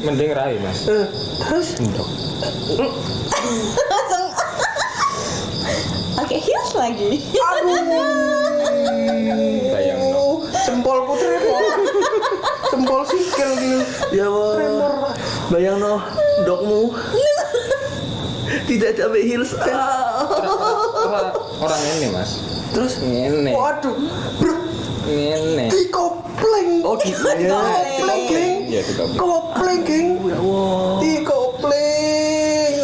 Mending rai mas. Terus Untuk. Langsung pakai heels lagi. Bayang no. jempolku tremor. Jempol sikil gitu. Ya Tremor. Allah. Bayang no dokmu. Tidak ada heels. Orang ini mas. Terus Ini. Waduh, bro, Ini. dikopleng. oh gitu ya. Dikopleng, geng. Iya itu kabel. Kopleng, geng. Ya Allah. Dikopleng.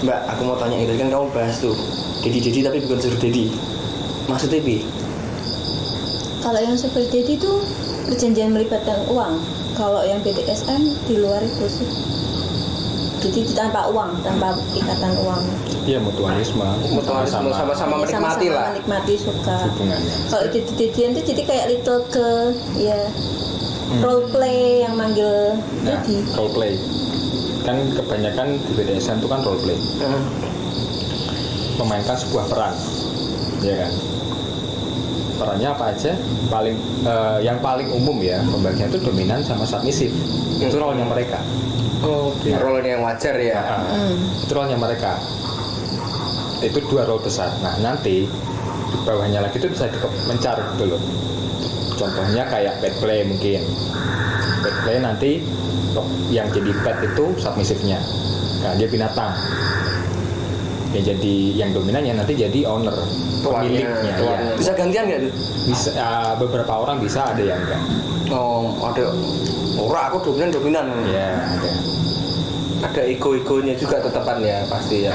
Mbak, aku mau tanya itu kan kamu bahas tuh Dedi tapi bukan suruh Dedi. Maksudnya bi? Kalau yang sugar daddy itu perjanjian melibatkan uang. Kalau yang BDSM di luar itu sih. Jadi tanpa uang, tanpa ikatan uang. Iya mutualisme. Mutualisme sama-sama menikmati Sama-sama lah. menikmati suka. Hubungannya. Kalau daddy-daddyan itu jadi kayak little ke ya role play yang manggil Nah, daddy. role play. Kan kebanyakan di BDSM itu kan role play. Memainkan sebuah peran. Ya kan? Perannya apa aja? Yang paling umum ya, pembagian itu dominan sama submisif. Itu role-nya mereka. Oh, role yang wajar ya. Itu role-nya mereka. Itu dua role besar. Nah, nanti di bawahnya lagi itu bisa mencar gitu loh. Contohnya kayak pet play mungkin. Pet play nanti yang jadi pet itu submisifnya. Nah, dia binatang. Yang jadi yang dominannya nanti jadi owner, pemiliknya. Ya. Bisa gantian nggak tuh? Bisa, beberapa orang bisa, ada yang enggak. Oh, ada. Ora, aku dominan. Ya, ada. Ada ego-egonya juga tetepan ya pasti ya.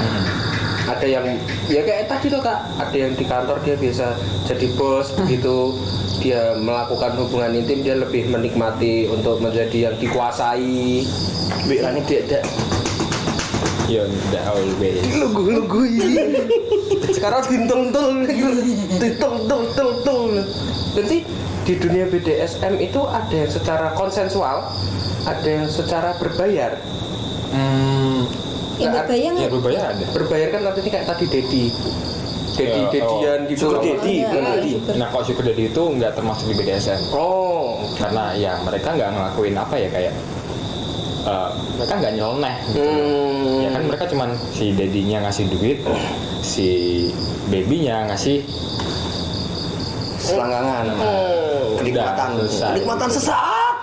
Ada yang ya kayak tadi loh Kak, ada yang di kantor dia biasa jadi bos begitu dia melakukan hubungan intim dia lebih menikmati untuk menjadi yang dikuasai. Biarnya dia Ya, tidak always. Lugu ini. Sekarang dintung-tung. Nanti di dunia BDSM itu ada yang secara konsensual, ada yang secara berbayar. Yang Nah, berbayar Ya berbayar ada. Berbayar kan nanti kayak tadi Ya, dedian gitu. sugar daddy, Iya, bukan daddy. Nah, kalau sugar daddy itu nggak termasuk di BDSM. Oh, Karena ya mereka nggak ngelakuin apa ya kayak mereka nggak nyeleneh gitu. Ya kan mereka cuman si daddy-nya ngasih duit, si baby-nya ngasih selangkangan. Kenikmatan. Udah, selesai. Kenikmatan sesaat.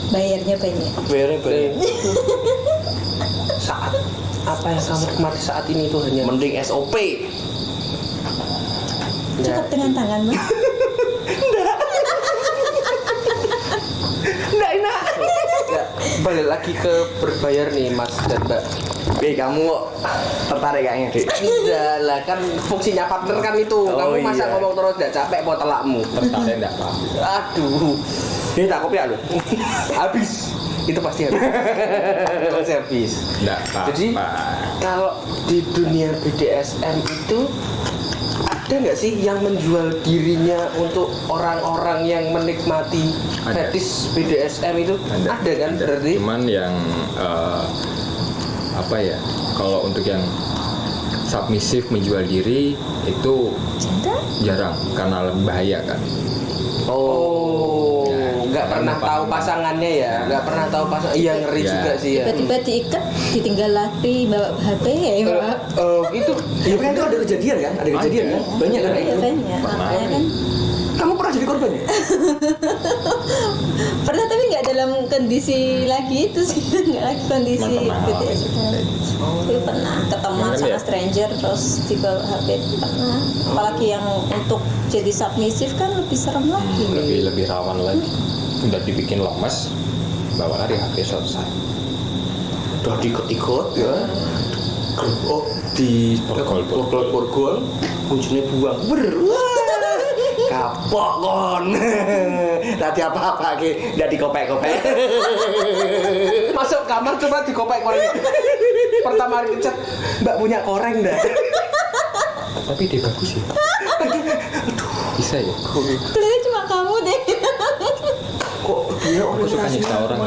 bayarnya banyak. Biarnya banyak. saat apa yang kamu nikmati saat ini itu hanya Mending SOP. Cukup dengan tangan Mas. Nggak enak. Nggak, balik lagi ke berbayar nih Mas dan Mbak. Kamu kok tertarik kayaknya dek? Tidak lah kan fungsinya partner kan itu. Oh, Kamu masa iya. ngomong terus nggak capek mau telakmu. tertarik nggak apa. Aduh. Ini tak kopi loh. Habis. Itu pasti habis. Pasti habis. Nggak apa. Jadi kalau di dunia BDSM itu ada nggak sih yang menjual dirinya untuk orang-orang yang menikmati Ada. fetish BDSM itu? Ada kan berarti? Cuman yang apa ya? Kalau untuk yang submisif menjual diri itu Cinta? jarang karena bahaya kan. Oh, Ya, nggak karena pernah tahu paham. pasangannya ya, nggak pernah tahu pasangan. Iya ngeri Ya. juga sih ya. Tiba-tiba diikat, ditinggal lari, bawa HP ya, Pak. Itu Ya kan itu ada kejadian kan? Ada kejadian kan? Banyak kan? Iya banyak, makanya kan Kamu pernah jadi korban ya? pernah tapi nggak dalam kondisi lagi itu sih, nggak lagi kondisi Cuman pernah BDSM. ngalamin. Tapi pernah ketemu Kan sama ya? stranger terus dibawa HP itu pernah. Apalagi yang untuk jadi submisif kan lebih serem lagi. Lebih rawan lagi. Udah dibikin lemes, bawa lari HP selesai. Udah diikut-ikut ya. Oh, di borgol, ujungnya buang. Kapok kon. Tadi apa-apa ki, ndak dikopek-kopek. masuk kamar cuma dikopek koreng. Pertama hari ngechat, Mbak punya koreng dah. Tapi dia bagus ya. Bisa ya. Sebenarnya cuma kamu deh. Kok dia Aku suka nyiksa orang.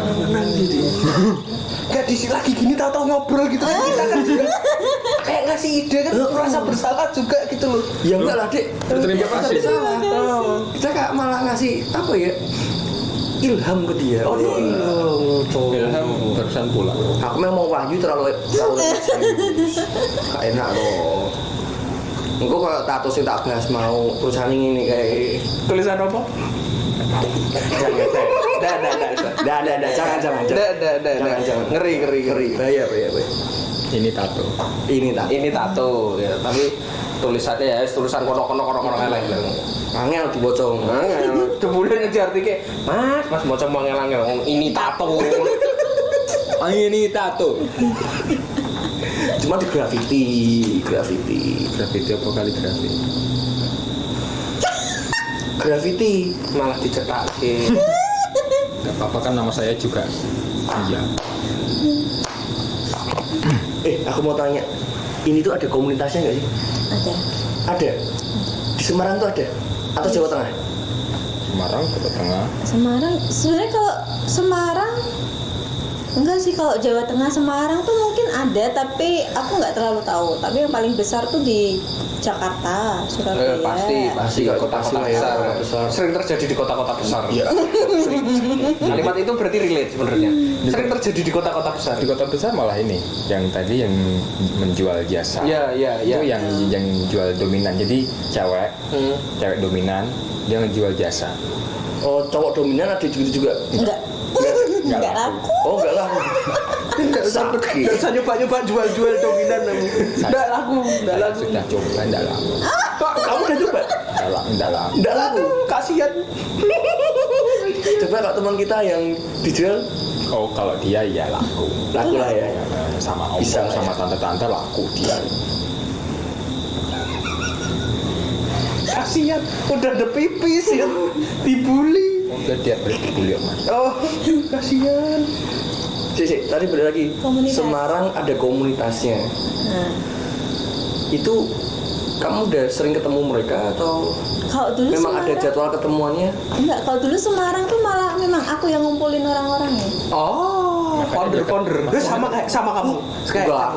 Gak diisi lagi gini tahu-tahu ngobrol gitu kan kita kan juga kayak ngasih ide kan merasa bersalah juga gitu loh. Ya enggak lah dek. Berterima kasih. Salah. Kita kak malah ngasih apa ya? ilham ke dia. Oh iya. Ilham barusan pulang. Aku memang Wahyu terlalu serius. Gak enak loh. Engko kalau tato sing tak bahas mau perusahaan ini kayak Tulisan apa? jangan. Jangan. Ngeri. Bahaya. Ini tato. Ini tato ya, tapi tulisannya ya tulisan kono elek. angel dibaca. Kemudian diartike, Mas maca angel-angel. Ini tato. Ini tato. Cuma di graffiti. Graffiti apa kaligrafi? Graffiti Malah dicetake. Gak apa-apa kan nama saya juga. Iya. aku mau tanya. Ini tuh ada komunitasnya nggak sih? Ada. Di Semarang tuh ada? Atau Jawa Tengah? Semarang, Jawa Tengah. Semarang sebenarnya kalau Semarang enggak sih, kalau Jawa Tengah Semarang tuh mungkin ada tapi aku nggak terlalu tahu. Tapi yang paling besar tuh di Jakarta, Surabaya. Pasti kota-kota besar. Sering terjadi di kota-kota besar. Iya. Kalimat itu berarti relate sebenarnya. Sering terjadi di kota-kota besar. Di kota besar malah ini, yang tadi yang menjual jasa. Iya. Itu yang jual dominan. Jadi cewek dominan, dia ngejual jasa. Oh, cowok dominan ada juga. Enggak laku. Oh, enggak laku. Enggak usah nyoba-nyoba jual-jual dominan kamu. Enggak laku. Sudah coba, enggak laku. Kamu udah coba? Enggak laku. Kasihan. Coba kalau teman kita yang dijual, Oh, kalau dia ya laku. laku lah ya. Sama om, Bisa lah sama ya. tante-tante laku dia. Kasihan. Udah ada pipis ya. Dibully. Udah dia beli Mas. Oh, kasihan. Sik, tadi balik lagi. Komunitas. Semarang ada komunitasnya. Nah, Itu kamu udah sering ketemu mereka atau kalau dulu memang ada Semarang, jadwal ketemuannya? enggak, kalau dulu Semarang tuh malah memang aku yang ngumpulin orang-orangnya. Oh, founder. Sama kamu. Enggak.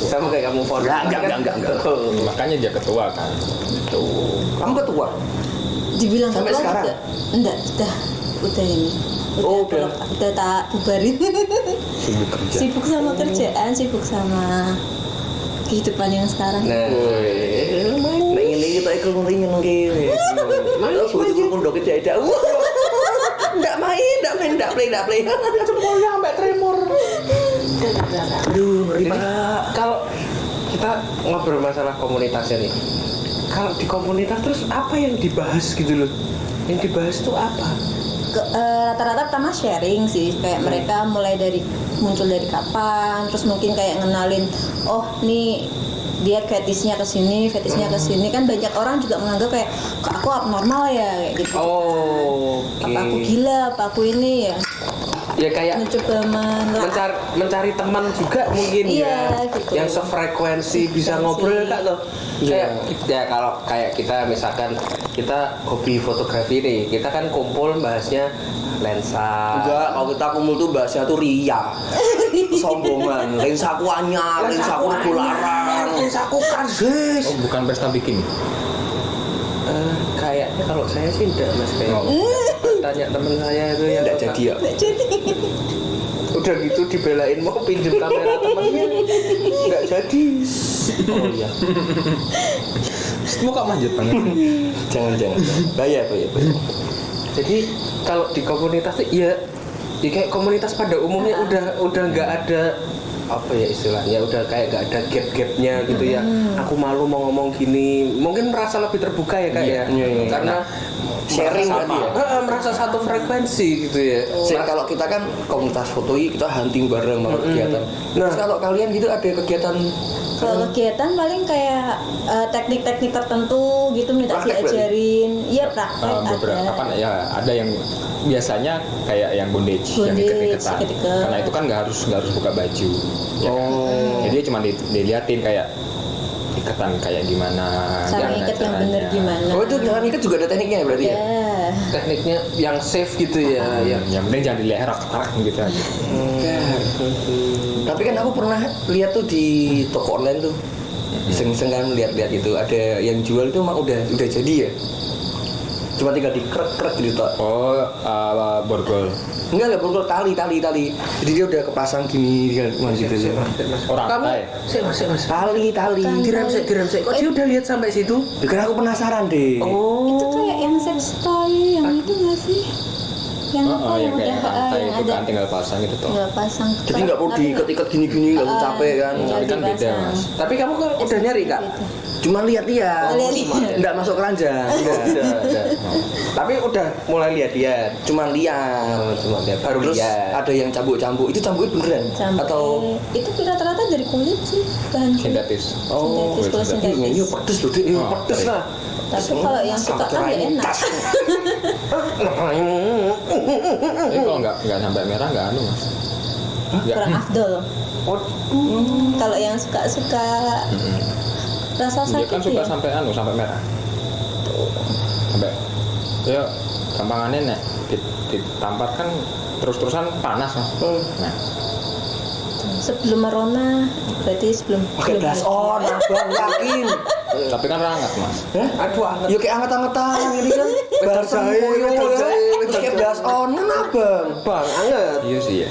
Sama kayak kamu founder. Enggak. Makanya dia ketua kan. Tuh. Kamu ketua? Dibilang Sampai ketua sekarang? juga enggak, udah ini. Oh, udah. Udah tak bubarin. Sibuk kerja. Sibuk sama kerjaan, sibuk sama kehidupan yang sekarang. Nah, Nek ngene iki tak ikut ringen kene. Malah butuh pondok iki ada. Enggak play. semuanya sampai tremor. Aduh, ngeri Jadi, Pak. kalau kita ngobrol masalah komunitasnya nih, kalau di komunitas terus apa yang dibahas gitu loh? Yang dibahas tuh apa? Rata-rata pertama sharing sih, kayak mereka mulai dari muncul dari kapan, terus mungkin kayak ngenalin, oh nih dia fetishnya ke sini kan banyak orang juga menganggap kayak kok aku abnormal ya kayak gitu. Oh, Apa aku gila, apa aku ini ya. Ya kayak Mencoba mencari teman juga mungkin Iya, ya, gitu. yang sefrekuensi bisa ngobrol kak tuh. Iya. Ya kalau kayak kita misalkan kita hobi fotografi nih, kita kan kumpul bahasnya lensa. Enggak, kalau kita kumpul tuh bahasnya tuh ria. Sombongan. Lensaku anyar, lensaku larang. Lensaku karsis. Oh, bukan pesta bikini. Kayaknya kalau saya sih enggak mas kayak. Tanya temen saya itu yang Enggak jadi ya. udah gitu dibelain mau pinjem kamera temennya nggak jadi. Oh iya. Semua kok manjat banget. Jangan. Bahaya. Jadi kalau di komunitas tuh ya kayak komunitas pada umumnya udah nggak ada apa ya istilahnya, udah kayak nggak ada gap-gapnya gitu ya. Aku malu mau ngomong gini, mungkin merasa lebih terbuka ya kak ya. Iya. Karena Sharing merasa berarti ya? merasa satu frekuensi gitu ya. Kalau kita kan komunitas fotoi, kita hunting bareng mau kegiatan. Nah. Terus kalau kalian gitu ada kegiatan Kalau kegiatan paling kayak teknik-teknik tertentu gitu minta Praktek diajarin. Iya, praktek Beberapa ada. kan ya ada yang biasanya kayak yang bondage yang Bondage, iket-iketan. iket-iket. Karena itu kan nggak harus buka baju. Ya kan? Oh. Jadi dia cuma diliatin kayak iketan kayak gimana, Cara gimana iket yang bener caranya. gimana. Oh, itu jangan ikat juga ada tekniknya ya berarti ya? Ya. Tekniknya yang safe gitu ya. Yang penting jangan di leher rak gitu aja. Tapi kan aku pernah lihat tuh di toko online tuh, iseng-iseng kan lihat-lihat itu ada yang jual itu emang udah jadi ya. cuma tinggal dikrek-krek gitu toh. Oh, borgol. Enggak borgol tali. Jadi dia udah kepasang gini kan gitu. Orang Kamu Thai. Mas. Tali. Direm sik. Kok dia udah lihat sampai situ? Ya, kan aku penasaran deh. Itu kayak yang sex toy yang itu nggak sih? Yang Oh, yang kayak udah, rantai yang itu ada kan tinggal pasang gitu toh. tinggal pasang. Jadi nggak perlu diikat-ikat gini-gini, nggak usah capek kan. Tapi kan beda, Mas. Tapi kamu kan udah nyari Kak? Cuma lihat-lihat. Oh, lihat-lihat. Nggak masuk keranjang. Udah. Tapi udah mulai lihat. Cuma lihat. Cuma lihat baru Terus lihat. ada yang cambuk-cambuk. Itu cambuknya beneran Sampai atau itu rata-rata dari kulit sih bahan kulit. Sintetis. Sintetis, kulit sintetis. Iya pedes loh deh. Oh, Pedes lah. Tapi kalau yang suka kan nggak enak. Tapi kalau nggak sampai merah nggak anu Mas. Nggak. Kurang afdol. Kalau yang suka rasa Dia sakit kan suka ya. sampai merah. Sampai ya gampangannya nek ditampar kan terus-terusan panas Mas. Nah, Sebelum merona, berarti sebelum pakai blush on, abang yakin. tapi kan hangat Mas. Hah? Aduh, anget. Ya kayak anget-angetan ini kan. Bar jahe, sempoyo wedang ya. jahe, Terus kayak blush on kan abang. Bang, anget. Iya sih ya.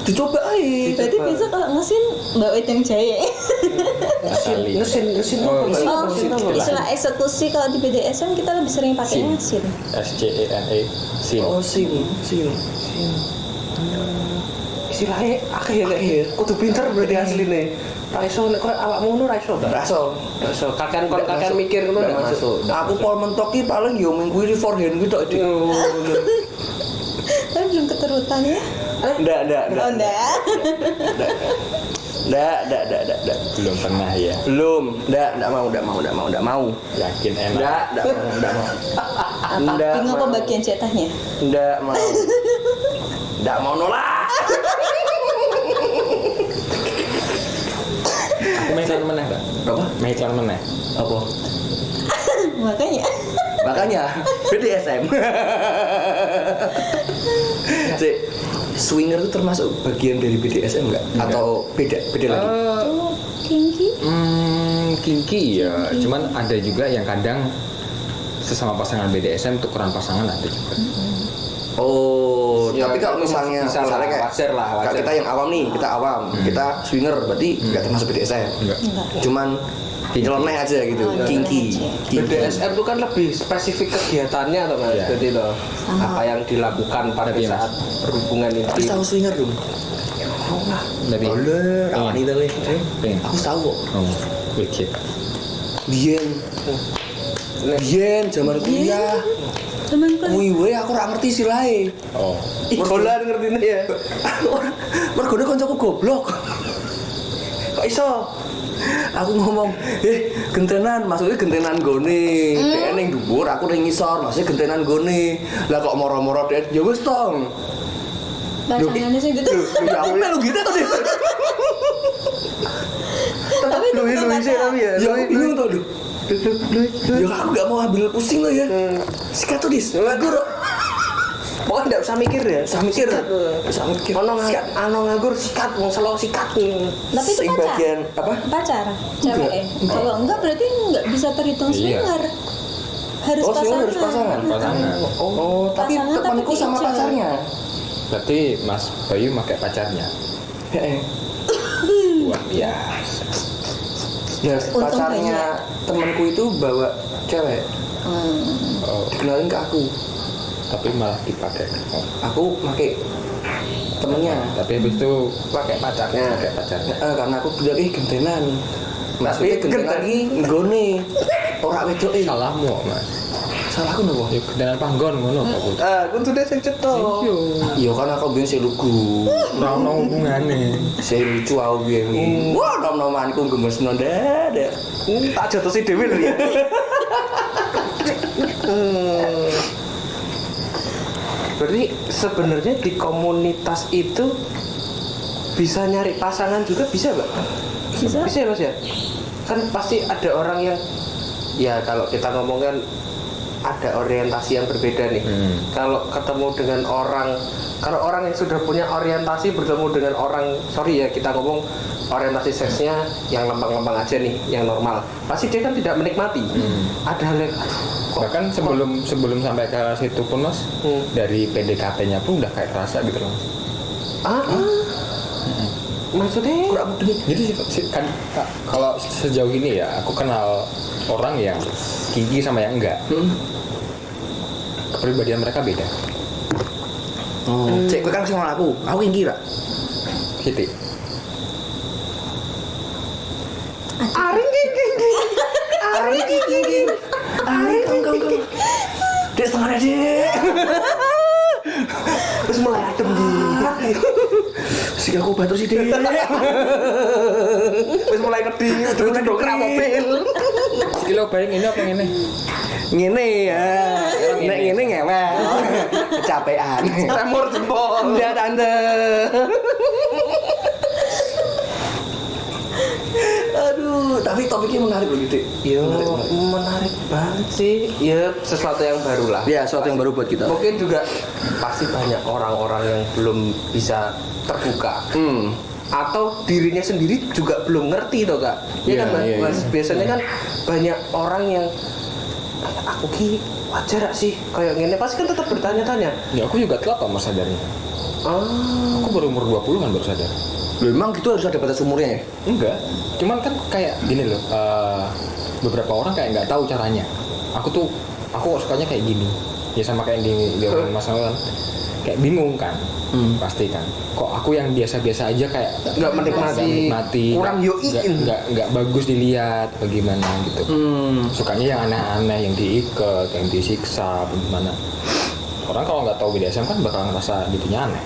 Dicoba aja. Berarti bisa kalau ngesin mbak wedang jahe. Asali. Ngesin Oh, Oh, ngesin. istilah eksekusi kalau di BDSM kita lebih sering pakai Sin. ngesin. SCENE sin. Oh sim. Istilahnya akeh ya kayak kudu pinter berarti asline. Ra iso nek koyo awakmu ngono ra iso. Raso. Ra iso. Kakean mikir ngono ndak masuk. Aku pol mentok ki paling yo minggu ini forehand gitu tok. Tapi belum keturutan ya. Enggak. Oh enggak. Enggak. Belum pernah ya. Belum. Enggak mau. Yakin enak. Enggak mau. Apa? Bingung apa bagian jatahnya? Enggak mau. Enggak mau nolak. Aku main iklan meneh, Kak. Berapa? Main iklan meneh. Apa? Makanya BDSM. Cik, swinger itu termasuk bagian dari BDSM enggak? Atau beda lagi? itu kinky. Kinky ya. Cuman ada juga yang kadang sesama pasangan BDSM tukeran pasangan ada juga. Oh, Ya, tapi kalau itu misalnya bisa lah, kayak wajar lah. kayak kita yang awam nih, kita awam, kita swinger berarti nggak termasuk BDSM. Enggak. Enggak. Cuman Kinky. nyeleneh aja gitu, Oh, kinky. nyeleneh BDSM itu kan lebih spesifik kegiatannya atau Mas? Iya. Jadi loh, Sama. apa yang dilakukan pada Tapi, Mas. saat berhubungan Aku intim. tahu swinger dong. Tapi Oleh, awak nih tadi. pengen. Aku tahu kok. Oh, wicked. Biyen zaman kuliah. Teman kuliah. Wiwe aku ora ngerti silahe. Oh. Ikolan ngerti ya. Mergone koncoku goblok. Kok iso? Aku ngomong, gentenan, maksudnya gentenan gone. Dhek ning dhuwur, aku ning ngisor, maksudnya gentenan gone. Lah kok moro-moro dhek, ya wis tong. Pasangannya sih gitu. Ya aku melu gitu tuh. Tapi itu Lui nggak sih tahu. tapi ya. Ya aku bingung tuh, ya aku gak mau ambil pusing lo ya. Sikat tuh dis. Nganggur. Pokoknya enggak usah mikir ya. Usah mikir. Usah mikir. Ono nganggur sikat, wong selo sikat. Tapi itu Sing pacar. bagian apa? Pacar, cewek. Kalau enggak berarti enggak bisa terhitung Iya. swinger. Harus Oh, pasangan. swinger harus pasangan. Pasangan. Oh, tapi Pasangan tapi temanku sama diincar. pacarnya. Berarti Mas Bayu pakai pacarnya. Heeh. Wah, biasa. Nah, Untung pacarnya temanku itu bawa cewek. Oh, Dikenalin ke aku. tapi malah dipakai. Oh. Aku pakai temennya. Tapi habis itu Pakai pacarnya. pakai pacarnya. Karena aku bilang gentenan. Maksudnya Tapi gentenan lagi nggone. Ora wedoke. Salahmu, Mas. Salahku nopo? Ya gentenan panggon ngono kok. Bu. Kudu deh sing cetok. Iya. Iya kan aku biyen sing lugu. Ora ono hubungane. Sing lucu aku biyen iki. Wah, nom-nomanku gemesno ndak. Tak jotosi dhewe lho ya. Berarti sebenarnya di komunitas itu bisa nyari pasangan juga bisa, Mbak? Bisa. Bisa ya, Mas ya? Kan pasti ada orang yang ya kalau kita ngomong kan ada orientasi yang berbeda nih. Kalau ketemu dengan kalau orang yang sudah punya orientasi bertemu dengan orang, sorry ya kita ngomong orientasi seksnya yang lempeng-lempeng aja nih, yang normal, pasti dia kan tidak menikmati. Ada hal yang Bahkan sebelum sampai ke situ pun Mas, dari PDKT-nya pun udah kayak rasa gitu loh. Maksudnya? Jadi kan kalau sejauh ini ya aku kenal orang yang kinky sama yang enggak. Kepribadian mereka beda. Cek kowe kan sing aku kinki ra. Gitu. Aring gini. Ayo kong. Dek setengah dek. Terus mulai adem gitu. Si aku batu sih dek. Terus mulai ngedi, udah dokter mobil. Kilo bayang ini apa ini? Ngene ya. Nek ngene ngewel. Kecapean. Tremor jempol. Enggak tante. Aduh, tapi topiknya menarik loh Dik. Iya, menarik banget sih. Ya sesuatu yang baru lah. Ya, sesuatu yang baru buat kita. Mungkin juga pasti banyak orang-orang yang belum bisa terbuka. Atau dirinya sendiri juga belum ngerti toh Kak. Iya, Kan, Mas? iya, iya. Biasanya kan banyak orang yang aku ki wajar gak sih kayak gini, pasti kan tetap bertanya-tanya. Ya aku juga telat Mas sadarnya. Aku baru umur 20-an baru sadar. Loh, emang gitu harus ada batas umurnya ya? Enggak, cuman kan kayak gini loh, beberapa orang kayak nggak tahu caranya. Aku sukanya kayak gini, ya sama kayak yang di orang Mas Noel kan, kayak bingung kan, pasti kan. Kok aku yang biasa-biasa aja kayak Nggak menikmati, kurang yoiin. nggak bagus dilihat, bagaimana gitu. Sukanya yang aneh-aneh, yang diikat, yang disiksa, bagaimana. Orang kalau nggak tahu BDSM kan bakal ngerasa dirinya aneh.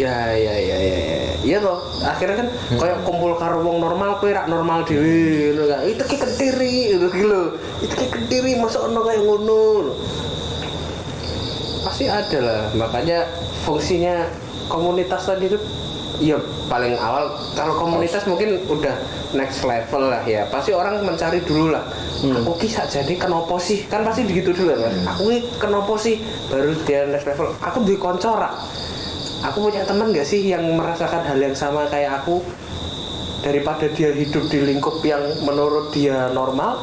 Ya toh akhirnya kan kayak kumpul karo wong normal kowe rak normal dhewe lho Kak. Itu ki kediri gitu lho. Itu ki kediri masa ono kayak ngono. Pasti ada lah. Makanya fungsinya komunitas tadi itu ya paling awal kalau komunitas mungkin udah next level lah ya. Pasti orang mencari dulu lah. Aku ki sakjane kenapa sih? Kan pasti begitu dulu kan. Aku ki kenapa sih baru dia next level. Aku duwe kanca rak. Aku punya teman gak sih yang merasakan hal yang sama kayak aku, daripada dia hidup di lingkup yang menurut dia normal,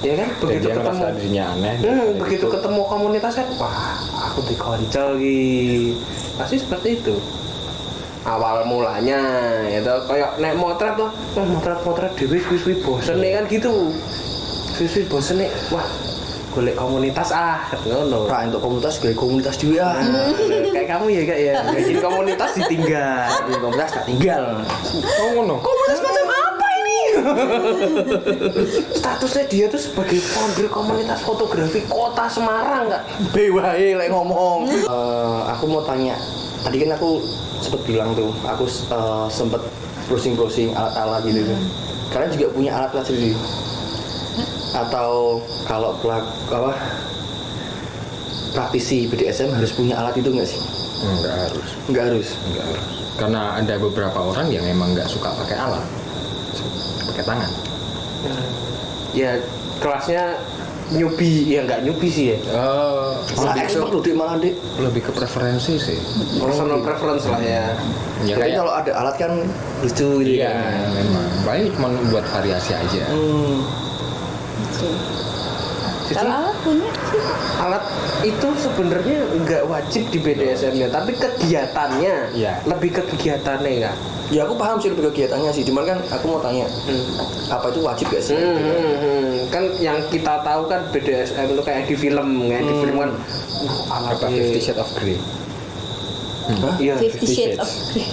ya kan? Begitu dia ketemu ngerasa dirinya aneh. begitu ketemu komunitasnya, wah aku dikonco pasti seperti itu. Awal mulanya, itu kayak naik motret tuh, motret dewi suwi bosen nih kan gitu, suwi bosen nih, wah golek komunitas ngono. Pra untuk komunitas gue komunitas juga. Kayak kamu ya Kak ya. Bikin komunitas ditinggal. Bikin komunitas tak tinggal. Oh ngono. Komunitas macam apa ini? Statusnya dia tuh sebagai founder komunitas fotografi Kota Semarang Kak. Bewae lek ngomong. Aku mau tanya. Tadi kan aku sempet bilang tuh, aku sempet browsing alat-alat gitu. Kalian juga punya alat-alat sendiri? Atau kalau praktisi BDSM harus punya alat itu nggak sih? Nggak harus. Karena ada beberapa orang yang emang nggak suka pakai alat, pakai tangan. Ya kelasnya newbie, ya nggak newbie sih ya. Malah expert loh Dik, malah Dik. Lebih ke preferensi sih. Personal preference lah ya. Ya Jadi kayak kalau ada alat kan lucu gitu iya, kan. memang. Paling cuma buat variasi aja. Kalau alat punya sih. Alat itu sebenarnya nggak wajib di BDSM-nya, tapi kegiatannya, Iya. lebih ke kegiatannya Kak. Ya aku paham sih lebih kegiatannya sih, cuman kan aku mau tanya, apa itu wajib gak sih? Kan yang kita tahu kan BDSM itu kayak di film kan, di film kan Apa 50 Shades of Grey? Iya, 50 Shades of Grey.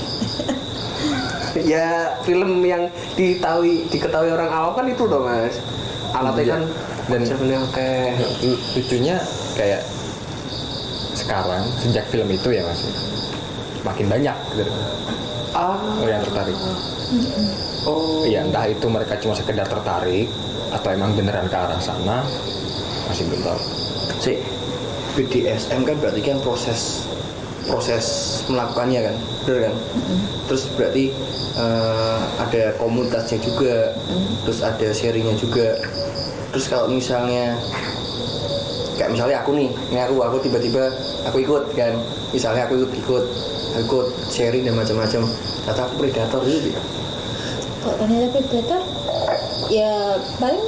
ya film yang diketahui orang awam kan itu dong Mas. Alatnya Iya. kan Dan sebenarnya kayak lucunya kayak sekarang sejak film itu ya Mas, makin banyak gitu. Yang tertarik. Iya, entah itu mereka cuma sekedar tertarik atau emang beneran ke arah sana, masih belum tahu. Sih, BDSM kan berarti kan proses melakukannya kan, bener kan? Terus berarti ada komunitasnya juga, terus ada sharingnya juga. Terus kalau misalnya kayak misalnya aku nih, ini aku tiba-tiba aku ikut kan, misalnya aku ikut sharing dan macam-macam, ternyata aku predator gitu ya. Kok ternyata predator? Ya paling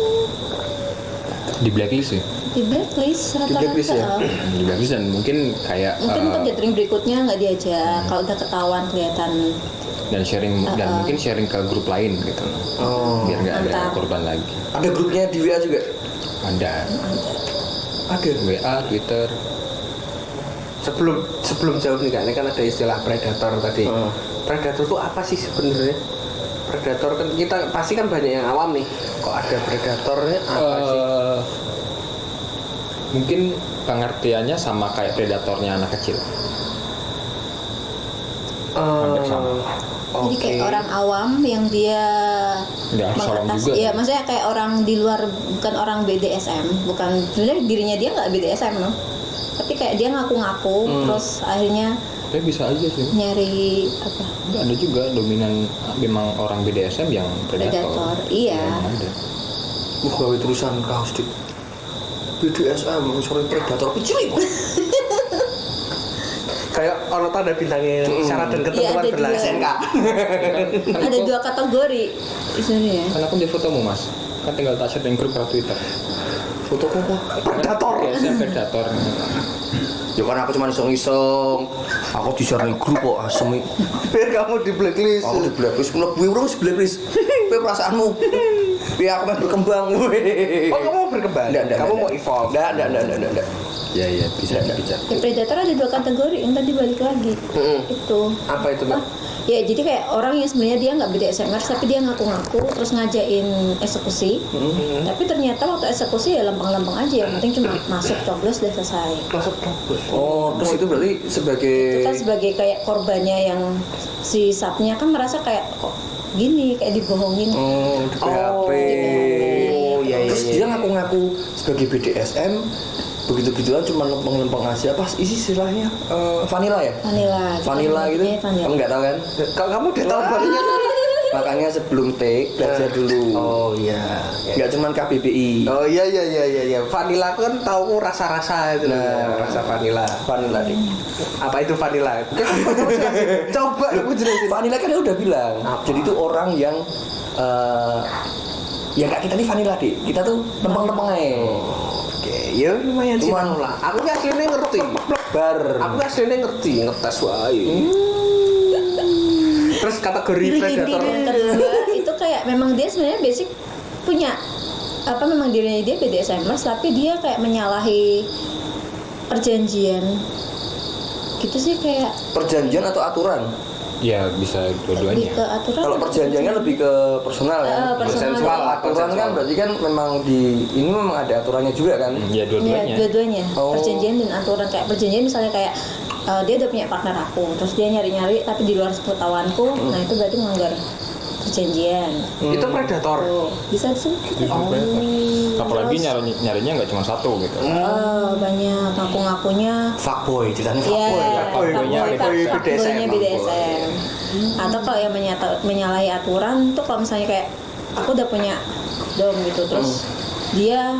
Di blacklist ya. di blacklist Di blacklist ya? rata-rata. Di blacklist dan mungkin kayak Mungkin untuk gathering berikutnya nggak diajak kalau udah ketahuan kelihatan. dan sharing dan mungkin sharing ke grup lain gitu loh. Oh, Biar nggak ada Mantap. korban lagi. ada grupnya di WA juga? Ada WA, Twitter. Sebelum jauh nih Kak, ini kan ada istilah predator tadi. Predator itu apa sih sebenarnya? Predator kan kita pasti kan banyak yang awam nih. Kok ada predatornya apa sih? Mungkin pengertiannya sama kayak predatornya anak kecil. Hampir sama. Jadi kayak orang awam yang dia Nggak harus awam juga. ya maksudnya kayak orang di luar, bukan orang BDSM, bukan sebenarnya dirinya dia nggak BDSM loh, tapi kayak dia ngaku-ngaku terus akhirnya Tapi bisa aja sih. nyari apa Ada juga dominan memang orang BDSM yang predator. predator. Iya. Memang ada. Gawe terusan kaos dik. BDSM sore predator kecil. Kayak orang tanda bintangnya syarat dan ketentuan Iya, ada berlaku. dua. SNK. Ada 2 kategori sebenarnya. Kan aku di fotomu mas. Kan tinggal tak share di grup atau Twitter. Fotoku kok Predator. BDSM predator. ya kan aku cuma iseng-iseng, aku di share grup kok asem. Biar kamu di blacklist. Aku di blacklist, mlebu urus blacklist. Kowe perasaanmu. Biar aku main berkembang. Oh kamu mau berkembang? Enggak, Kamu mau evolve? Enggak. Ya bisa. Ya, predator ada 2 kategori yang tadi balik lagi. Itu Apa itu Mbak? ya jadi kayak orang yang sebenarnya dia nggak BDSMers tapi dia ngaku-ngaku terus ngajain eksekusi, tapi ternyata waktu eksekusi ya lempeng-lempeng aja, yang penting cuma masuk coblos udah selesai. Masuk kampus. Oh, terus itu berarti sebagai Itu kan sebagai kayak korbannya yang si subnya kan merasa kayak kok gini, kayak dibohongin. oh, di PHP. Oh, iya, Terus iya, dia iya. ngaku-ngaku sebagai BDSM, begitu-begituan cuma lempeng-lempeng aja. Apa isi istilahnya? Vanilla ya? Vanilla gitu. Kamu nggak tahu kan? Kalau kamu udah tahu baliknya kan? Makanya sebelum take belajar dulu. Oh iya. Nggak cuma KBBI. Oh iya. Vanilla kan tahu rasa-rasa itu. Nah. Rasa vanilla. Vanilla nih. Apa itu vanilla? Coba aku jelasin. Vanilla kan dia udah bilang. Jadi itu orang yang ya kayak kita nih vanilla deh. Kita tuh lempeng-lempeng aja. Oke, ya lumayan sih Cuman- lah. Aku kan aslinya ngerti. Bar. Aku kan aslinya ngerti, ngetes wae. Terus kategori predator. Kedua itu kayak memang dia sebenarnya basic punya apa, memang dirinya dia BDSMers tapi dia kayak menyalahi perjanjian gitu sih, kayak Perjanjian atau aturan? Ya bisa dua-duanya. lebih ke aturan. Kalau perjanjiannya lebih ke personal ya. Personal. Sensual. Aturan kan berarti kan memang di ini memang ada aturannya juga kan. Ya Ya, dua-duanya. dua-duanya. Oh. Perjanjian dan aturan. Kayak perjanjian misalnya kayak dia udah punya partner aku, terus dia nyari-nyari tapi di luar sepengetahuanku, nah itu berarti melanggar perjanjian. Itu predator. Tuh, bisa disebut. Apalagi nyarinya nggak cuma satu gitu. Banyak ngaku-ngakunya. Fuckboy, ceritanya Iya, fuckboy. Fuckboy-nya fuckboy-nya BDSM. BDSM. Atau kalau yang menyalahi aturan tuh, kalau misalnya kayak aku udah punya dom gitu, terus dia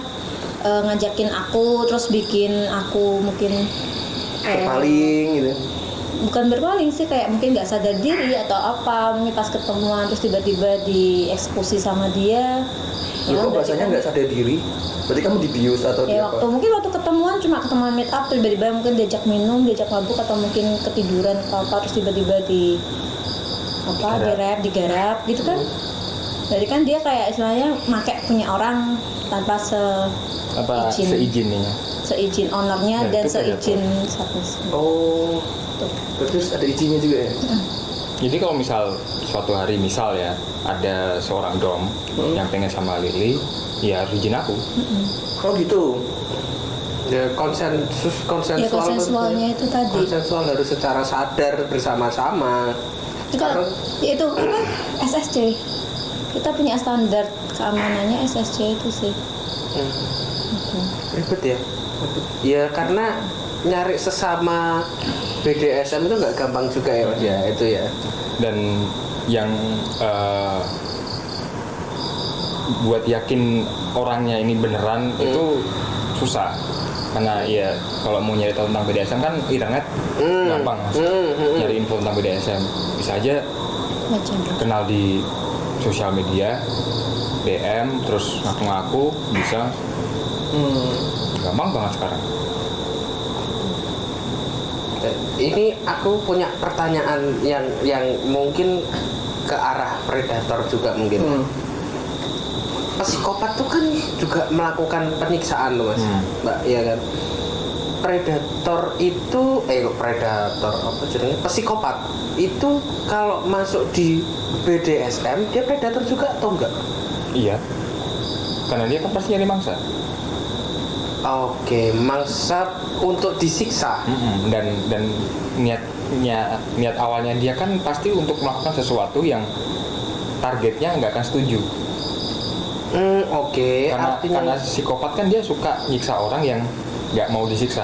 ngajakin aku, terus bikin aku mungkin Berpaling gitu. bukan berpaling sih, kayak mungkin nggak sadar diri atau apa, mungkin pas ketemuan terus tiba-tiba dieksekusi sama dia. Ya, kok berarti bahasanya kan- nggak sadar diri? Berarti kamu dibius atau ya di apa? mungkin waktu ketemuan cuma ketemuan meet up, tiba-tiba mungkin diajak minum, diajak mabuk, atau mungkin ketiduran atau apa, terus tiba-tiba digarap gitu kan. Jadi kan dia kayak istilahnya make punya orang tanpa seizin ownernya Ya, dan itu predator. seizin submissive. Oh, Tuh. berarti harus ada izinnya juga ya? Jadi kalau misal suatu hari misal ya ada seorang dom yang pengen sama Lily, ya harus izin aku. Oh gitu. Ya Ya konsensual. konsensualnya itu tadi. Konsensual harus secara sadar bersama-sama. Itu itu apa? SSC. Kita punya standar keamanannya SSC itu sih. Ribet ya. Ya karena nyari sesama BDSM itu nggak gampang juga ya Mas ya, itu ya. Dan yang buat yakin orangnya ini beneran itu susah. Karena ya kalau mau nyari tahu tentang BDSM kan internet gampang Mas. Nyari info tentang BDSM bisa aja Macam kenal di sosial media, DM, terus ngaku-ngaku bisa. Gampang banget sekarang. Ini aku punya pertanyaan yang mungkin ke arah predator juga mungkin. Psikopat tuh kan juga melakukan penyiksaan loh Mas, Mbak, ya kan? Predator itu predator apa jadinya? Psikopat itu kalau masuk di BDSM dia predator juga atau enggak? Iya. Karena dia kan pasti nyari mangsa. Oke, mangsa untuk disiksa. Dan niat awalnya dia kan pasti untuk melakukan sesuatu yang targetnya nggak akan setuju. Oke, Karena psikopat kan dia suka nyiksa orang yang nggak mau disiksa.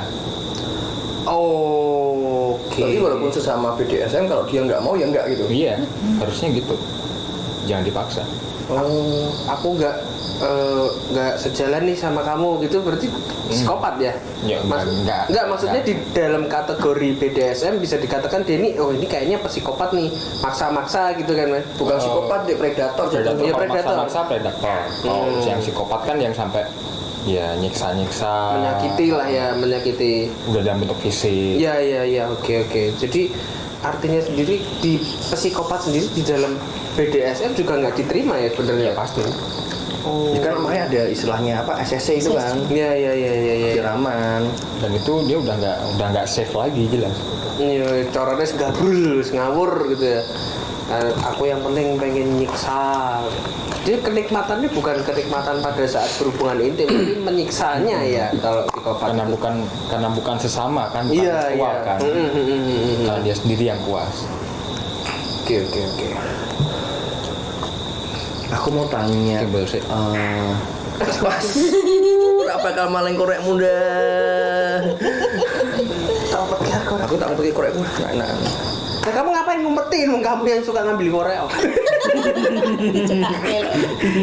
Oke. Tapi walaupun sesama BDSM kalau dia nggak mau ya nggak gitu. Iya, harusnya gitu. Jangan dipaksa. Aku nggak sejalan nih sama kamu gitu, berarti psikopat ya? Ya, enggak. Maksudnya di dalam kategori BDSM bisa dikatakan dia ini, ini kayaknya psikopat nih, maksa-maksa gitu kan, Mas? Bukan psikopat, dia predator. Predator. Iya, Kalau predator. maksa predator. Kalau yang psikopat kan yang sampai ya nyiksa-nyiksa. Menyakiti lah ya, menyakiti. Udah dalam bentuk fisik. Iya, oke. Jadi artinya sendiri di psikopat sendiri di dalam BDSM juga nggak diterima ya sebenarnya? Ya pasti. Ya kan makanya ada istilahnya apa SSC itu kan. Iya. Siraman. Dan itu dia udah nggak safe lagi jelas. Iya, caranya segabrul, ngawur gitu ya. Aku yang penting pengen nyiksa. Jadi kenikmatannya bukan kenikmatan pada saat berhubungan intim, tapi menyiksanya ya kalau psikopat. Karena bukan sesama kan, bukan seksual kan. Karena dia sendiri yang puas. Oke. Aku mau tanya. Timbul sih. Kenapa kau maling korek muda? Aku tak pakai korek muda. Nah. Nah, kamu ngapain ngumpetin? Kamu yang suka ngambil korek.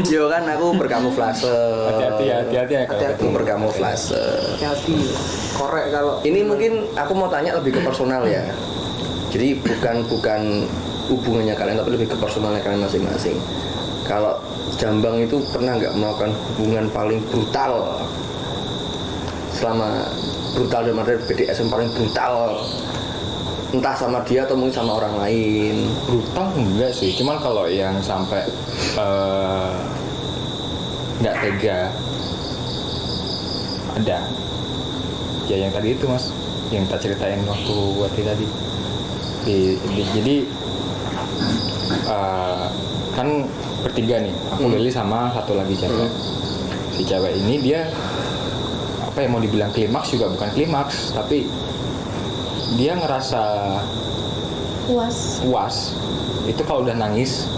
Yo kan aku berkamuflase. Hati-hati ya kalau Hati-hati. Aku berkamuflase. Hati. Korek kalau Ini mungkin aku mau tanya lebih ke personal ya. Jadi bukan hubungannya kalian, tapi lebih ke personalnya kalian masing-masing. Kalau Jambang itu pernah nggak melakukan hubungan paling brutal selama brutal dalam arti BDSM paling brutal, entah sama dia atau mungkin sama orang lain? Brutal enggak sih, cuman kalau yang sampai nggak tega ada ya yang tadi itu Mas, yang tak ceritain waktu tadi jadi kan bertiga nih, aku Lili sama satu lagi cewek. Si cewek ini dia apa yang mau dibilang klimaks juga bukan klimaks, tapi dia ngerasa puas itu kalau udah nangis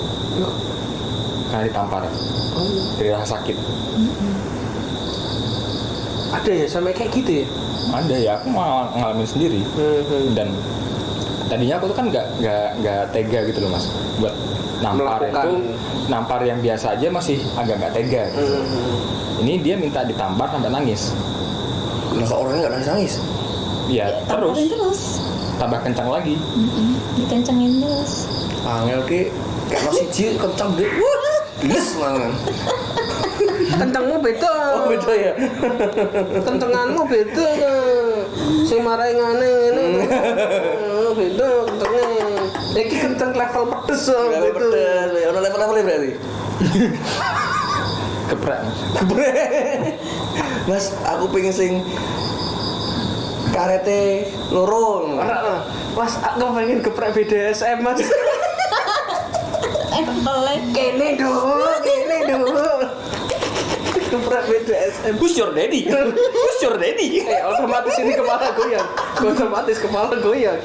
karena ditampar dari rasa sakit. ada ya sampai kayak gitu ya? Ada ya, aku ngalamin sendiri. Dan tadinya aku tuh kan nggak tega gitu loh Mas buat nampar. Melakukan. Itu nampar yang biasa aja masih agak nggak tega gitu. Ini dia minta ditampar sampai nangis. Nah, kalau orangnya nggak nangis? Ya terus Tamparin terus. tambah kencang lagi. Dikencengin terus. Angel ki kayak masih jil kencang deh. Yes banget. Kencengmu beda. Oh beda ya. Kencenganmu beda. Sing marahi ngene ngene. Beda kencengnya. Iki kenceng level pedes Gak gitu. pedes. Ono level-levelnya berarti. Geprek Mas. Mas, aku pengen sing karete loro. Mas, aku pengen geprek BDSM Mas. Pelek. Kene dulu. Geprek BDSM. Who's your daddy? Who's your daddy? Otomatis ini kepala goyang. Otomatis kepala goyang.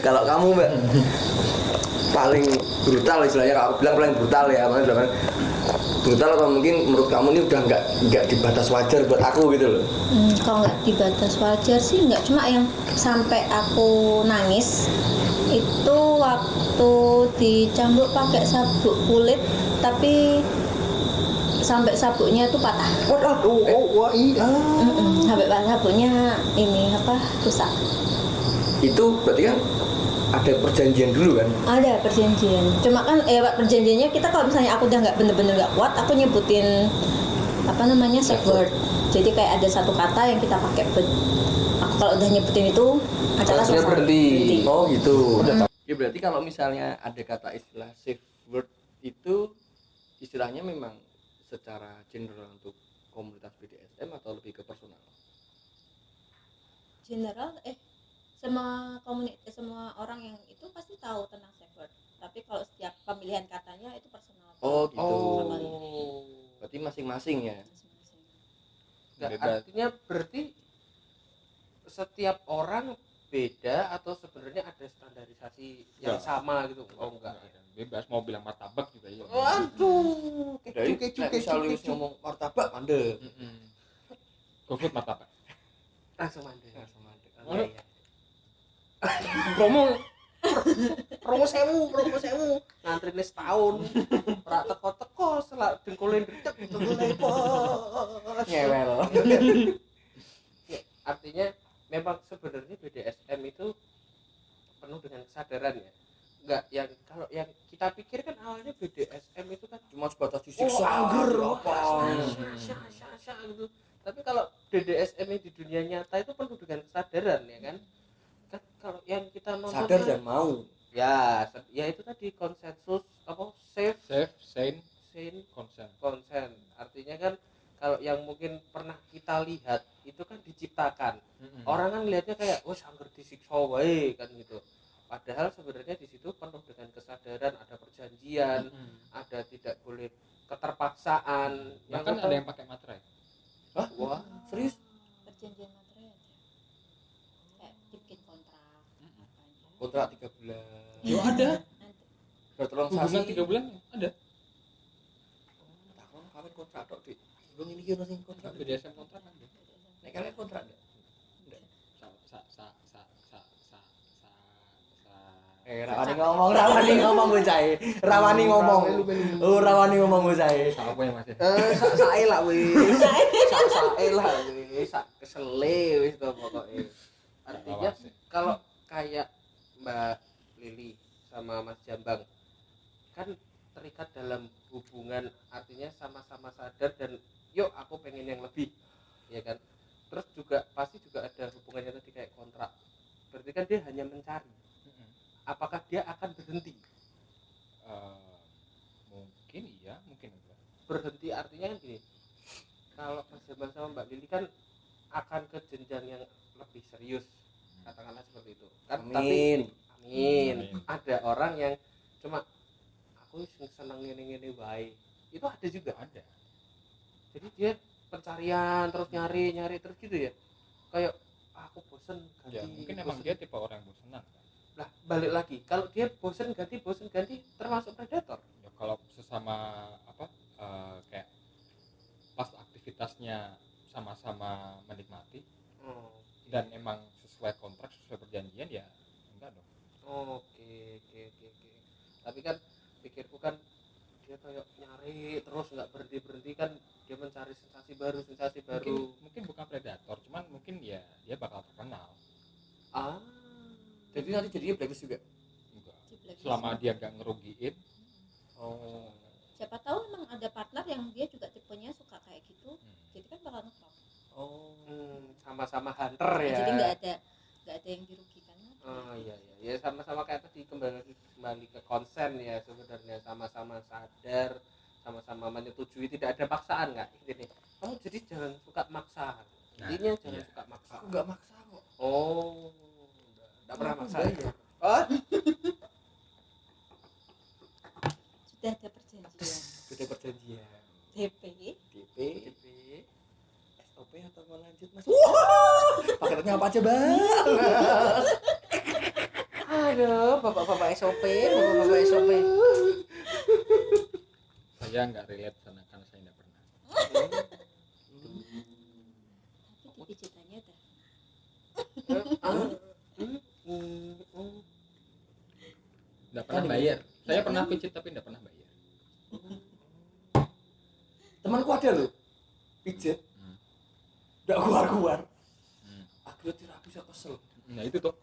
Kalau kamu Mbak paling brutal istilahnya, kalau aku bilang paling brutal ya, maksudnya kan brutal atau mungkin menurut kamu ini udah nggak di batas wajar buat aku gitu loh. Kalau nggak di batas wajar sih nggak, cuma yang sampai aku nangis itu waktu dicambuk pakai sabuk kulit, tapi sampai sabuknya tuh patah. Iya. Sampai sabuknya ini apa rusak. Itu berarti kan ada perjanjian dulu kan? Ada perjanjian. Cuma kan perjanjiannya kita kalau misalnya aku udah nggak bener-bener nggak kuat, aku nyebutin apa namanya safe word. Jadi kayak ada satu kata yang kita pakai. Aku kalau udah nyebutin itu acara Harusnya selesai. berhenti. Oh gitu. Ya berarti kalau misalnya ada kata istilah safe word itu istilahnya memang secara general untuk komunitas BDSM atau lebih ke personal? General semua orang yang itu pasti tahu tentang safe word. Tapi kalau setiap pemilihan katanya itu personal. Oh gitu. Oh. Berarti masing-masing ya. Masing-masing. Nggak, Bebas. artinya berarti setiap orang beda atau sebenarnya ada standarisasi yang Nggak. sama gitu? Oh enggak. Bebas mau bilang martabak juga iya. Waduh, Dari misal lu ngomong martabak mandek. GoFood martabak. langsung mandek. Oh. Iya, iya. promo sewu ngantrine setahun ora teko selak dengkulin dedek Ngewel. Ya, artinya memang sebenarnya BDSM itu penuh dengan kesadaran ya. Enggak yang kalau yang kita pikir kan awalnya BDSM itu kan Cuma sebatas disiksa angger apa. sya gitu. Tapi kalau BDSM di dunia nyata itu penuh dengan kesadaran ya kan. Kan kalau yang kita nonton Sadar kan- dan mau. ya itu tadi konsensus apa safe Sane, sane consent. consent artinya kan kalau yang mungkin pernah kita lihat itu kan diciptakan orang kan lihatnya kayak wah angger disiksa wae kan gitu padahal sebenarnya di situ penuh dengan kesadaran ada perjanjian ada tidak boleh keterpaksaan Bahkan ada yang pakai materai. Hah? wah Serius? Perjanjian materai ada. Kayak bikin kontrak apa aja. Kontrak 3 bulan. Yo ada. Bertolong Hubungan sasi. 3 bulan ada. Takon kawin kontrak tok, Dik. Belum ini ono sing kontrak. BDSM kontrak ada. Nek kalian kontrak enggak? Rawani ngomong bocah. Rawani ngomong. Oh, rawani ngomong bocah. Apa yang masih? sae lah wis sae lah wis sak kesele wis to pokoke artinya kalau kayak Mbak Lili sama Mas Jambang kan terikat dalam hubungan artinya sama-sama sadar dan yuk aku pengen yang lebih ya kan terus juga pasti juga ada hubungannya tadi kayak kontrak berarti kan dia hanya mencari apakah dia akan berhenti Mungkin iya, mungkin enggak. berhenti artinya kan gini kalau Mas Jambang sama Mbak Lili kan akan ke jenjang yang lebih serius katakanlah seperti itu kan Amin. tapi amin Amin. ada orang yang cuma aku seneng ngene-ngene wae itu ada juga Ada. jadi dia pencarian terus nyari terus gitu ya kayak aku bosen ganti Ya, mungkin emang bosen. dia tipe orang bosenan kan. Lah balik lagi kalau dia bosen ganti termasuk predator Ya kalau sesama apa kayak pas aktivitasnya sama-sama menikmati dan emang sesuai kontrak sesuai perjanjian ya enggak dong. oke tapi kan pikirku kan dia kayak nyari terus nggak berhenti kan dia mencari sensasi baru Mungkin bukan predator, cuman mungkin ya dia bakal terkenal. Jadi nanti jadinya blacklist juga. Enggak. Di blacklist. Selama dia nggak ngerugiin. Siapa tahu emang ada partner yang dia juga tipenya suka kayak gitu. Jadi kan bakal ngeklop. Sama-sama hunter ya Jadi nggak ada yang dirugikan. oh iya ya sama-sama kayak tadi kembali ke konsen ya sebenarnya sama-sama sadar sama-sama menyetujui tidak ada paksaan nggak ini kamu jadi jangan suka maksa intinya jangan iya. suka maksa Aku enggak maksa kok. oh nggak pernah Aku maksa bayar. ya oh Sudah ada perjanjian. Sudah perjanjian. DP. DP, SOP atau mau lanjut Mas? Paketnya apa aja, Bang? aduh bapak-bapak SOP Saya nggak relate karena saya nggak pernah. Tapi di pijitannya udah. Nggak pernah bayar. Saya pernah pijit tapi nggak pernah bayar. Temanku ada loh. Pijet. Nggak keluar-keluar. Akhirnya terapi saya kesel. Nah itu tuh.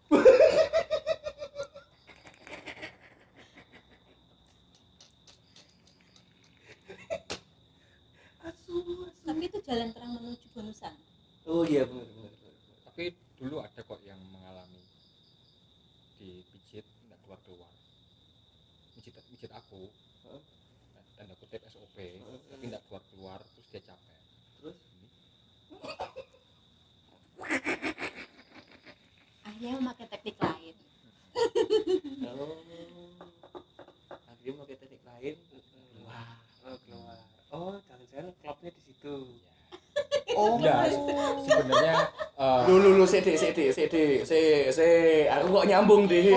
Tapi itu jalan terang menuju bonusan. Oh iya benar. Tapi dulu ada kok yang mengalami dipijit nggak keluar mijit aku tanda kutip SOP tapi nggak keluar terus dia capek Terus Akhirnya memakai teknik lain. akhirnya pakai teknik lain. Wah. Keluar. Oh, jangan-jangan klubnya di situ. Oh. enggak sebenarnya Lu CD, aku kok nyambung deh.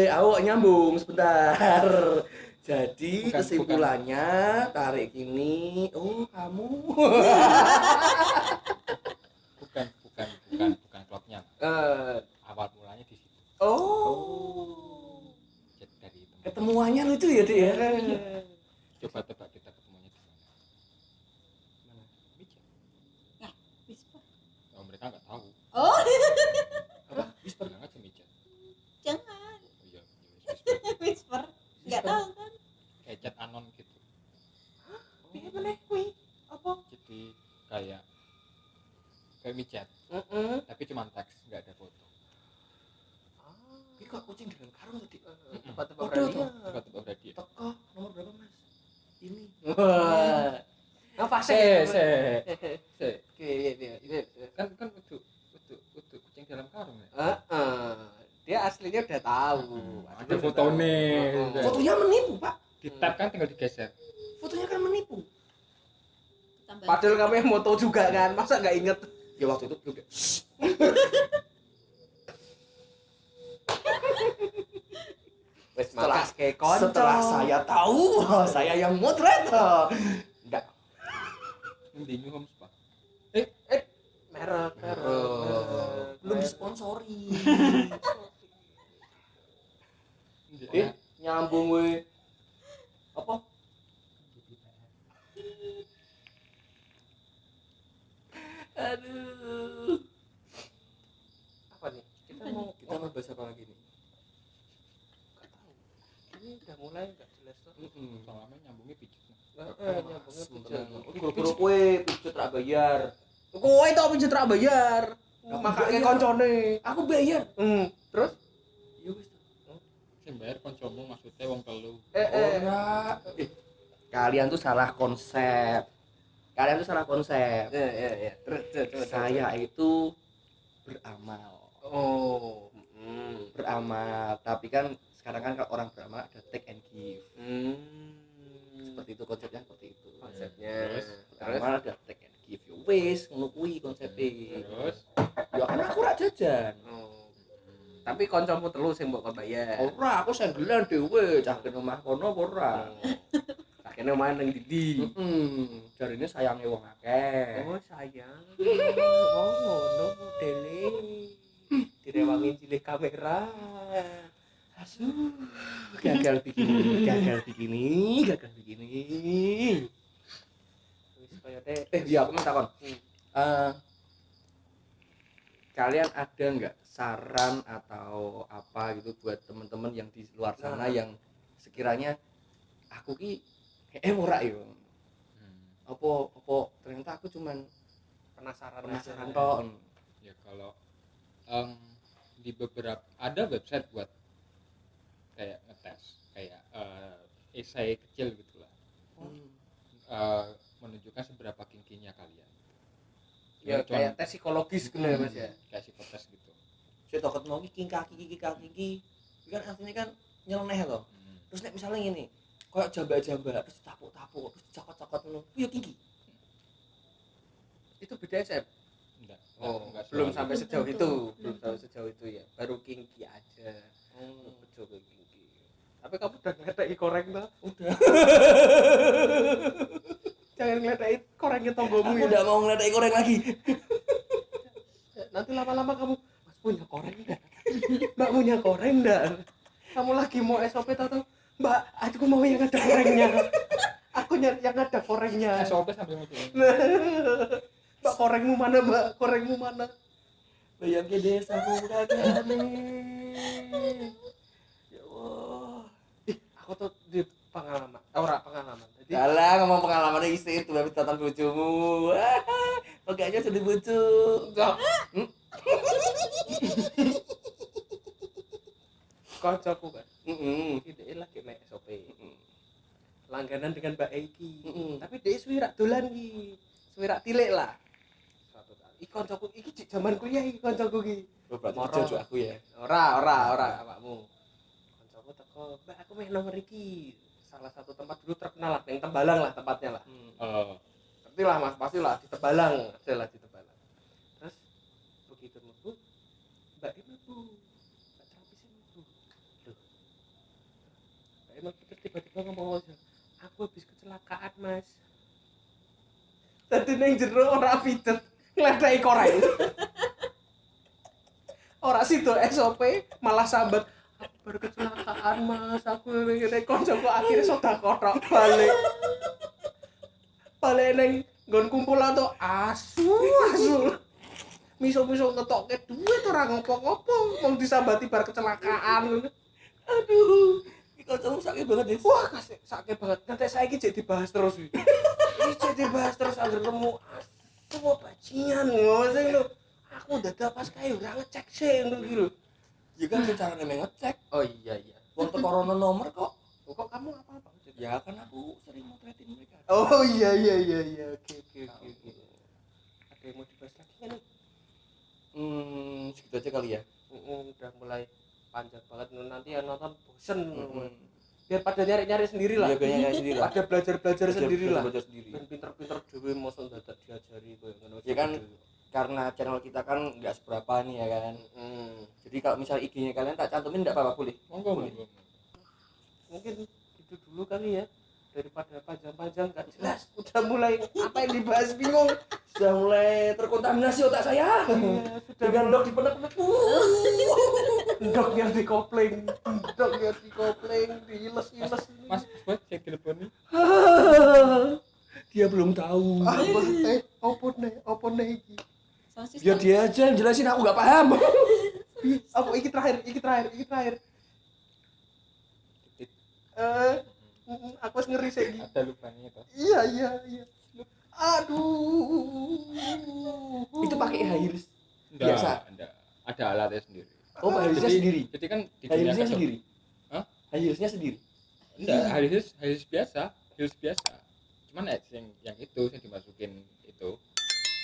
Aku kok nyambung sebentar. Jadi Bukan, kesimpulannya tarik ini, oh kamu. bukan klubnya awal mulanya di situ Oh. jadi dari teman Ketemuannya lucu ya, Dik ya. coba tebak kita ketemunya di mana mijit Whisper. oh, mereka nggak tahu Oh, apa whisper banget sih mijit jangan. oh iya whisper Whisper. Enggak tahu kan? kayak chat anon gitu Piye meneh kuwi? Apa? jadi kayak mijit tapi cuma teks nggak ada foto Ini kok kucing dalam karung tadi. Tebak-tebak Udah, berani. tuh. tiba-tiba udah dia Teko nomor berapa, Mas? Ini. Wah. Apa sih? se Oke, iya. kan udah kucing dalam karung ya Dia aslinya udah tahu. ada fotonya Fotonya menipu, Pak. di tab kan tinggal digeser Fotonya kan menipu. Tambah. Padahal kamu yang moto juga kan, masa nggak inget? Ya waktu itu juga. Wes Setelah- makas kayak konco. Setelah saya tahu, saya yang motret. Enggak. di New Homes pak merek. Belum disponsori. Nyambung we. Apa? Aduh. Apa nih? Kita mau Kita mau bahas apa lagi nih? nggak tahu. Ini udah mulai nggak jelas tuh. selama nyambungnya pijit Nyambungnya pijet. Guru-guru kue pijet ra bayar. Kowe tau pijet ra bayar. Aku Makake bayar. koncone. Aku bayar. Terus? Ya wis. sing bayar koncomu maksudnya wong telu Ora. Kalian tuh salah konsep. Iya. Terus. Saya itu beramal. Oh. Beramal, tapi kan sekarang kan kalau orang beramal ada take and give. Seperti itu konsepnya, seperti itu. Konsepnya. Terus? Beramal ada take and give. Ya wis, ngono kuwi konsepnya. terus Ya kan aku ora jajan. Oh. Tapi koncomu telu sing mbok bayar. Ora, aku senggelan dhewe, cah kene omah kono apa ora. Akhirnya main nang Didi. Jarine sayange wong akeh. Oh sayang. Oh ngono modele. Direwangin cilik kamera. Asu, gagal begini. Wis kaya teh. Iya, aku minta kon. Kalian ada nggak saran atau apa gitu buat teman-teman yang di luar sana yang sekiranya aku ki ora yo. Apa ternyata aku cuman penasaran tok. ya kalau di beberapa ada website buat kayak ngetes kayak esai kecil gitulah menunjukkan seberapa kinkinya kalian Ya Cuman- kayak tes psikologis gitu ya Mas ya. kayak psikotes gitu Saya takut mau kiki kaki kan artinya kan nyeleneh loh. Terus nek misalnya gini, kayak jamba-jamba terus tapuk-tapuk terus cokot-cokot ngono. Yo kiki. Itu BDSM. enggak Oh, belum selalu. sampai Belum sejauh tentu. itu, Belum belum sampai sejauh itu ya. Baru kinky aja. Bejo ke kinky. Tapi kamu udah ngeletek koreng tuh? Udah. Jangan ngeletek korengnya tonggomu Aku ya. udah mau ngeliat koreng lagi. Nanti lama-lama kamu, Mas punya koreng enggak? Mbak punya koreng enggak? Kamu lagi mau SOP tahu-tahu, Mbak, aku mau yang ada korengnya. Aku nyari yang ada korengnya. SOP sampai muncul. Mbak, korengmu mana, Mbak? Korengmu mana? Bayang ke desa kami. Ya Allah. Aku tuh di pengalaman. Ora pengalaman. Jadi Alah ngomong pengalaman istri itu tapi tatan bojomu. Pokoknya sedih bojo. enggak. Kancaku kan. Iki lagi mek SOP. Langganan dengan Mbak Eki. Tapi dia swirak dolan ki. Swirak tilik lah. Suatu kali. Iki kancaku iki cik zaman kuliah iki kancaku ki. Berarti Moro. jojo aku ya. Ora awakmu. Kancaku teko, "Mbak, aku meh nomor iki." Salah satu tempat dulu terkenal lah, yang Tembalang lah tempatnya lah. Oh. Ngerti lah Mas, pastilah di Tembalang, adalah di Tembalang. Terus begitu mlebu, Mbak mlebu. Mbak terapis mlebu. Loh. Mbak mlebu terus tiba-tiba ngomong aja, "Aku habis kecelakaan, Mas." Dadi ning jero ora pijet, ngledeki koreng. Ora sido SOP malah sambat, "Aku baru kecelakaan, Mas. Aku ngene koncoku akhirnya sedekah balik." Balik neng nggon kumpulan tuh asu. Miso-miso ngetokke duit ora ngopo-ngopo, wong disambati bar kecelakaan. Aduh. Iki kancamu sakit banget ya. Wah, kasih sakit banget. Nanti saiki cek dibahas terus wi. Iki cek dibahas terus agar nemu asu bajingan ngoseng lho. Aku dadak pas kae ora ngecek sih ngono iki lho. Ya kan cara nemeng ngecek. Oh iya. Wong teko rono nomor kok. Kok kamu apa-apa? Ya kan aku sering motretin mereka. Oh iya. Oke. Ada yang mau dibahas lagi kan? Segitu aja kali ya. Udah mulai panjang banget nanti yang nonton bosen. Biar pada nyari-nyari sendiri lah. Iya, biar nyari sendiri lah. Pada belajar sendiri lah. Belajar sendiri. Ben pinter-pinter dhewe mosok dadak diajari koyo ngono. Ya kan karena channel kita kan nggak seberapa nih ya kan. Jadi kalau misal IG-nya kalian tak cantumin enggak apa-apa boleh. Monggo. Mungkin itu dulu kali ya. Daripada panjang-panjang gak jelas. Udah mulai apa yang dibahas bingung. Sudah mulai terkontaminasi otak saya. Sudah Dengan dok di penek-penek. Dok yang dikopling, diiles-iles. Mas, buat cek telepon nih. Dia belum tahu. Apa nih iki? Sosis Biar dia aja yang jelasin, aku nggak paham. Apa iki terakhir. Aku harus ngeri sih. Ada lubangnya toh. Iya. Aduh. Itu pakai air heels. Biasa. Enggak. Ada alatnya sendiri. Oh, air heelsnya sendiri. Jadi kan di Air dunia heelsnya kedok- sendiri. Hah? Air heelsnya sendiri. Enggak, heels biasa, heels biasa. Cuman yang itu yang dimasukin itu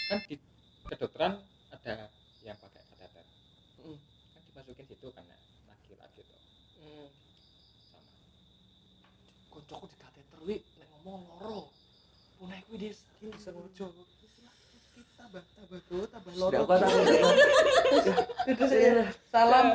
kan di kedokteran ada yang pakai kateter. Kan dimasukin situ kan laki-laki tuh. Sama. Koncoku di kateter wi nek ngomong loro. Punai kuwi dis iki sengaja. Tambah loro. Sudah apa tadi? Salam.